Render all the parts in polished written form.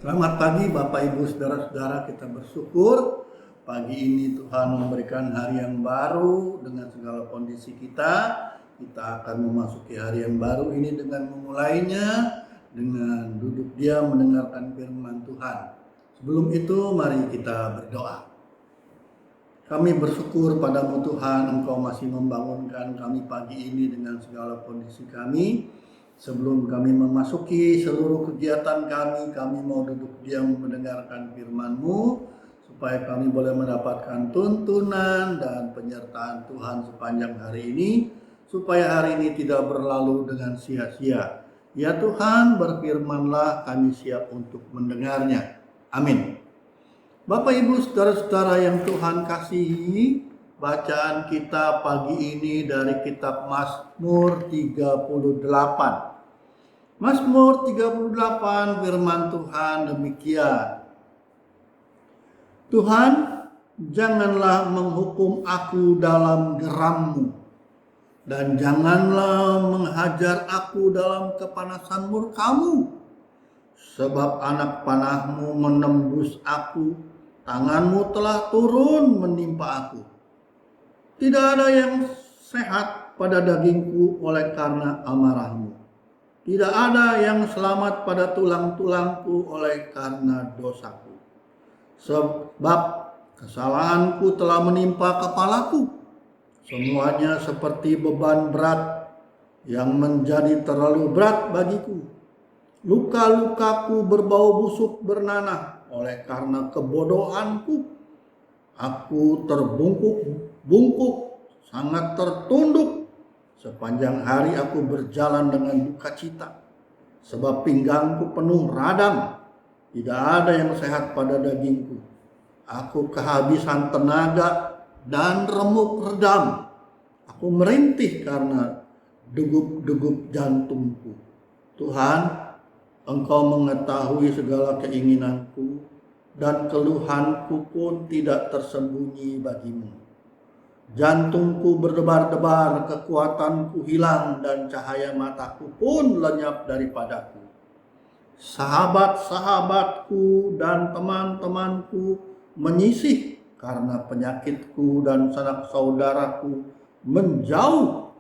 Selamat pagi Bapak Ibu Saudara-saudara, kita bersyukur pagi ini Tuhan memberikan hari yang baru dengan segala kondisi kita. Kita akan memasuki hari yang baru ini dengan memulainya dengan duduk diam mendengarkan firman Tuhan. Sebelum itu mari kita berdoa. Kami bersyukur padamu Tuhan, Engkau masih membangunkan kami pagi ini dengan segala kondisi kami. Sebelum kami memasuki seluruh kegiatan kami mau duduk diam mendengarkan firman-Mu, supaya kami boleh mendapatkan tuntunan dan penyertaan Tuhan sepanjang hari ini, supaya hari ini tidak berlalu dengan sia-sia. Ya Tuhan, berfirmanlah, kami siap untuk mendengarnya. Amin. Bapak Ibu Saudara-saudara yang Tuhan kasihi, bacaan kita pagi ini dari kitab Mazmur 38. Mazmur 38 firman Tuhan demikian. Tuhan, janganlah menghukum aku dalam geram-Mu, dan janganlah menghajar aku dalam kepanasan murka-Mu. Sebab anak panah-Mu menembus aku, tangan-Mu telah turun menimpa aku. Tidak ada yang sehat pada dagingku oleh karena amarah-Mu. Tidak ada yang selamat pada tulang-tulangku oleh karena dosaku. Sebab kesalahanku telah menimpa kepalaku. Semuanya seperti beban berat yang menjadi terlalu berat bagiku. Luka-lukaku berbau busuk bernanah oleh karena kebodohanku. Aku terbungkuk-bungkuk, sangat tertunduk. Sepanjang hari aku berjalan dengan duka cita, sebab pinggangku penuh radang. Tidak ada yang sehat pada dagingku. Aku kehabisan tenaga dan remuk redam. Aku merintih karena degup-degup jantungku. Tuhan, Engkau mengetahui segala keinginanku, dan keluhanku pun tidak tersembunyi bagimu. Jantungku berdebar-debar, kekuatanku hilang, dan cahaya mataku pun lenyap daripadaku. Sahabat-sahabatku dan teman-temanku menyisih karena penyakitku, dan sanak saudaraku menjauh.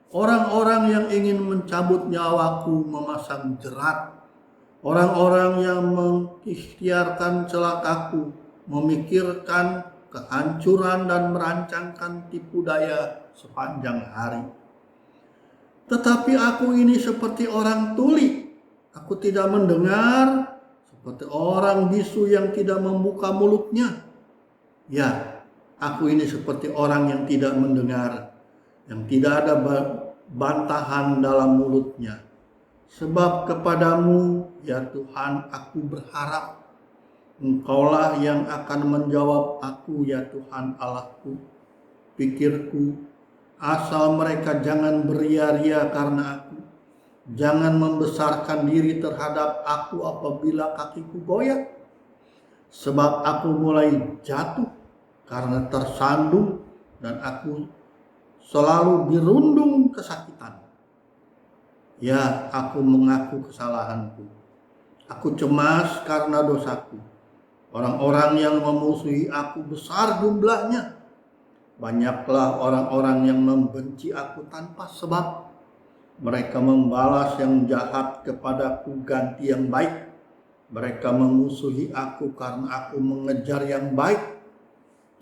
Orang-orang yang ingin mencabut nyawaku memasang jerat. Orang-orang yang mengikhtiarkan celakaku memikirkan kehancuran dan merancangkan tipu daya sepanjang hari. Tetapi aku ini seperti orang tuli. Aku tidak mendengar, seperti orang bisu yang tidak membuka mulutnya. Ya, aku ini seperti orang yang tidak mendengar, yang tidak ada bantahan dalam mulutnya. Sebab kepadamu, ya Tuhan, aku berharap. Engkaulah yang akan menjawab aku, ya Tuhan Allahku. Pikirku, asal mereka jangan beria-ria karena aku. Jangan membesarkan diri terhadap aku apabila kakiku goyah. Sebab aku mulai jatuh karena tersandung, dan aku selalu dirundung kesakitan. Ya, aku mengaku kesalahanku. Aku cemas karena dosaku. Orang-orang yang memusuhi aku besar jumlahnya. Banyaklah orang-orang yang membenci aku tanpa sebab. Mereka membalas yang jahat kepadaku ganti yang baik. Mereka memusuhi aku karena aku mengejar yang baik.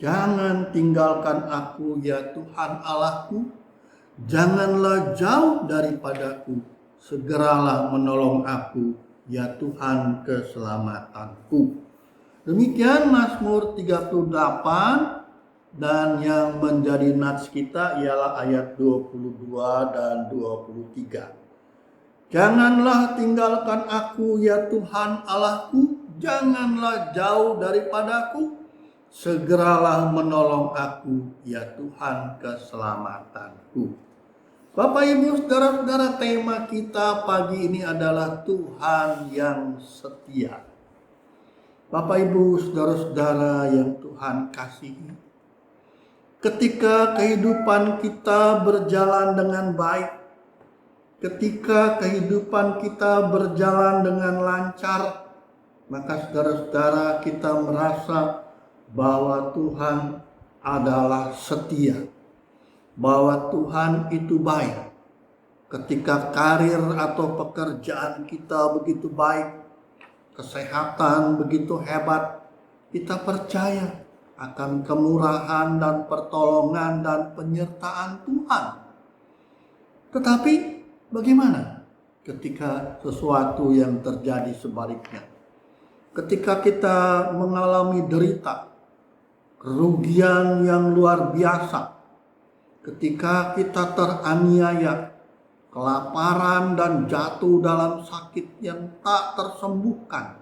Jangan tinggalkan aku, ya Tuhan Allahku. Janganlah jauh daripadaku. Segeralah menolong aku, ya Tuhan keselamatanku. Demikian Mazmur 38, dan yang menjadi nats kita ialah ayat 22 dan 23. Janganlah tinggalkan aku, ya Tuhan Allahku, janganlah jauh daripadaku, segeralah menolong aku, ya Tuhan keselamatanku. Bapak Ibu Saudara-saudara, tema kita pagi ini adalah Tuhan yang setia. Bapak Ibu Saudara-saudara yang Tuhan kasihi, ketika kehidupan kita berjalan dengan baik, ketika kehidupan kita berjalan dengan lancar, maka saudara-saudara kita merasa bahwa Tuhan adalah setia, bahwa Tuhan itu baik. Ketika karir atau pekerjaan kita begitu baik, kesehatan begitu hebat, kita percaya akan kemurahan dan pertolongan dan penyertaan Tuhan. Tetapi bagaimana ketika sesuatu yang terjadi sebaliknya? Ketika kita mengalami derita, kerugian yang luar biasa, ketika kita teraniaya, kelaparan dan jatuh dalam sakit yang tak tersembuhkan,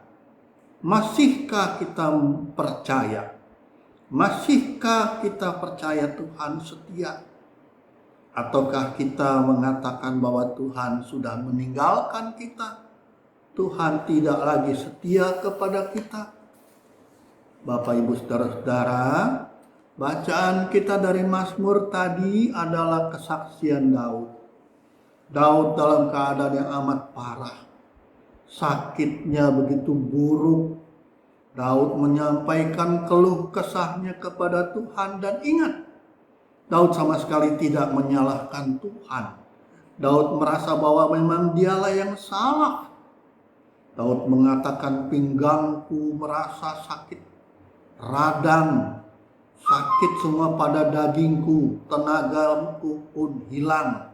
masihkah kita percaya? Masihkah kita percaya Tuhan setia? Ataukah kita mengatakan bahwa Tuhan sudah meninggalkan kita? Tuhan tidak lagi setia kepada kita? Bapak, Ibu, saudara-saudara, bacaan kita dari Mazmur tadi adalah kesaksian Daud. Daud dalam keadaan yang amat parah, sakitnya begitu buruk. Daud menyampaikan keluh kesahnya kepada Tuhan, dan ingat, Daud sama sekali tidak menyalahkan Tuhan. Daud merasa bahwa memang dialah yang salah. Daud mengatakan, pinggangku merasa sakit, radang, sakit semua pada dagingku, tenagaku pun hilang.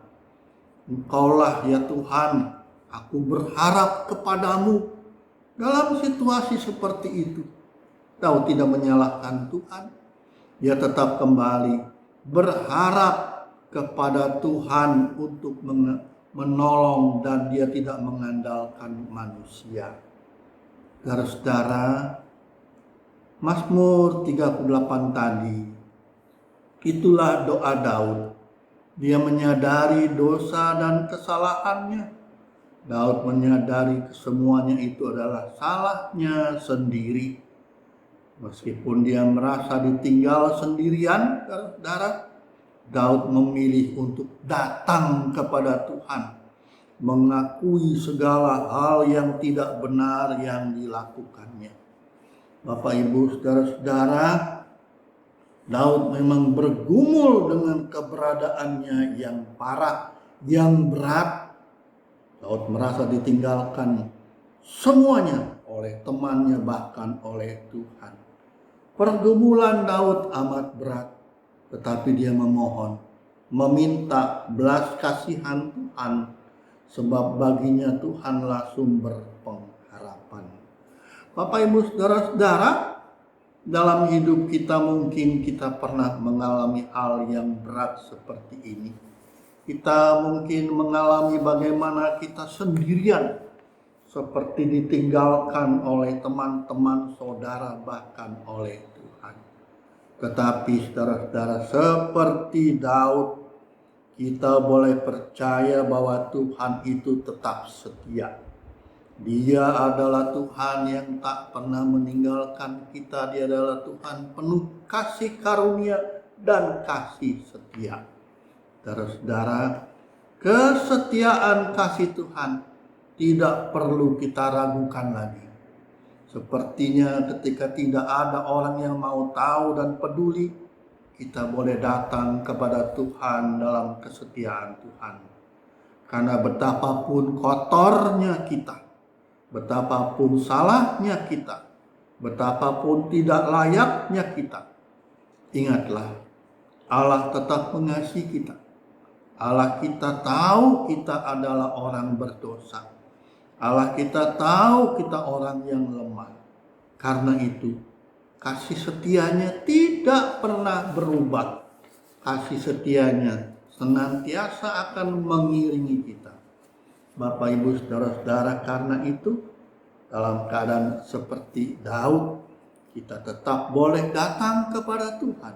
Engkaulah ya Tuhan, aku berharap kepadamu. Dalam situasi seperti itu, Daud tidak menyalahkan Tuhan. Dia tetap kembali berharap kepada Tuhan untuk menolong, dan dia tidak mengandalkan manusia. Saudara-saudara, Mazmur 38 tadi, itulah doa Daud. Dia menyadari dosa dan kesalahannya. Daud menyadari semuanya itu adalah salahnya sendiri. Meskipun dia merasa ditinggal sendirian, saudara, Daud memilih untuk datang kepada Tuhan, mengakui segala hal yang tidak benar yang dilakukannya. Bapak, Ibu, saudara-saudara, Daud memang bergumul dengan keberadaannya yang parah, yang berat. Daud merasa ditinggalkan semuanya oleh temannya, bahkan oleh Tuhan. Pergumulan Daud amat berat, tetapi dia memohon, meminta belas kasihan Tuhan, sebab baginya Tuhanlah sumber pengharapan. Bapak, Ibu, saudara-saudara, dalam hidup kita mungkin kita pernah mengalami hal yang berat seperti ini. Kita mungkin mengalami bagaimana kita sendirian, seperti ditinggalkan oleh teman-teman, saudara, bahkan oleh Tuhan. Tetapi saudara-saudara, seperti Daud, kita boleh percaya bahwa Tuhan itu tetap setia. Dia adalah Tuhan yang tak pernah meninggalkan kita. Dia adalah Tuhan penuh kasih karunia dan kasih setia. Saudara-saudara, kesetiaan kasih Tuhan tidak perlu kita ragukan lagi. Sepertinya ketika tidak ada orang yang mau tahu dan peduli, kita boleh datang kepada Tuhan dalam kesetiaan Tuhan. Karena betapapun kotornya kita, betapapun salahnya kita, betapapun tidak layaknya kita, ingatlah, Allah tetap mengasihi kita. Allah kita tahu kita adalah orang berdosa. Allah kita tahu kita orang yang lemah. Karena itu, kasih setianya tidak pernah berubah. Kasih setianya senantiasa akan mengiringi kita. Bapak, Ibu, saudara-saudara, karena itu dalam keadaan seperti Daud, kita tetap boleh datang kepada Tuhan,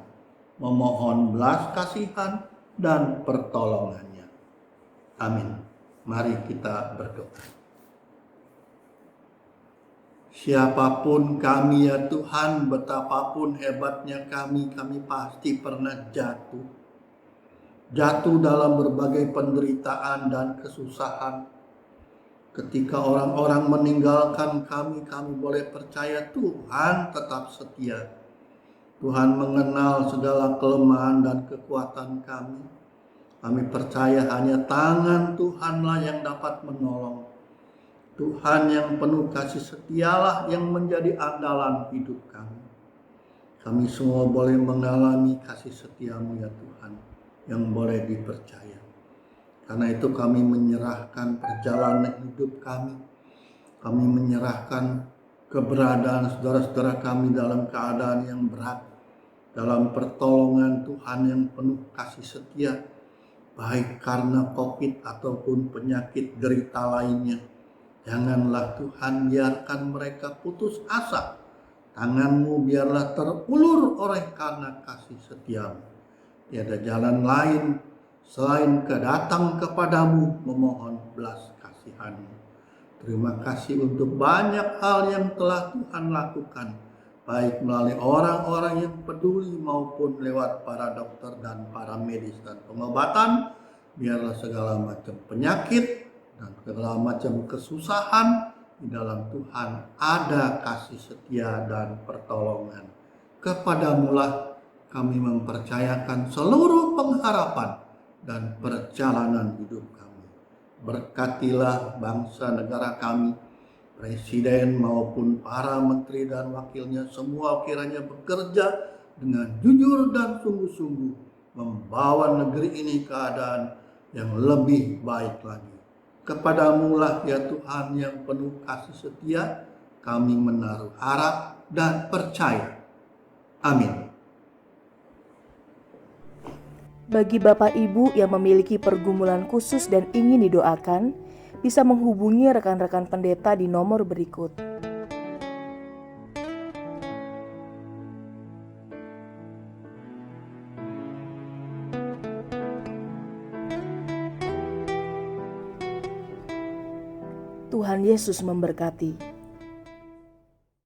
memohon belas kasihan dan pertolongannya. Amin. Mari kita berdoa. Siapapun kami ya Tuhan, betapapun hebatnya kami pasti pernah jatuh. Jatuh dalam berbagai penderitaan dan kesusahan. Ketika orang-orang meninggalkan kami, kami boleh percaya Tuhan tetap setia. Tuhan mengenal segala kelemahan dan kekuatan kami. Kami percaya hanya tangan Tuhanlah yang dapat menolong. Tuhan yang penuh kasih setialah yang menjadi andalan hidup kami. Kami semua boleh mengalami kasih setiamu ya Tuhan, yang boleh dipercaya. Karena itu kami menyerahkan perjalanan hidup kami. Kami menyerahkan keberadaan saudara-saudara kami dalam keadaan yang berat. Dalam pertolongan Tuhan yang penuh kasih setia. Baik karena COVID ataupun penyakit derita lainnya. Janganlah Tuhan biarkan mereka putus asa. Tangan-Mu biarlah terulur oleh karena kasih setiamu. Tiada jalan lain selain datang kepadamu memohon belas kasihan-Mu. Terima kasih untuk banyak hal yang telah Tuhan lakukan, baik melalui orang-orang yang peduli maupun lewat para dokter dan para medis dan pengobatan. Biarlah segala macam penyakit dan segala macam kesusahan di dalam Tuhan ada kasih setia dan pertolongan. Kepadamu-lah kami mempercayakan seluruh pengharapan dan perjalanan hidup kami. Berkatilah bangsa negara kami, presiden maupun para menteri dan wakilnya, semua kiranya bekerja dengan jujur dan sungguh-sungguh membawa negeri ini keadaan yang lebih baik lagi. Kepadamu-lah ya Tuhan yang penuh kasih setia, kami menaruh harap dan percaya. Amin. Bagi Bapak Ibu yang memiliki pergumulan khusus dan ingin didoakan, bisa menghubungi rekan-rekan pendeta di nomor berikut. Tuhan Yesus memberkati.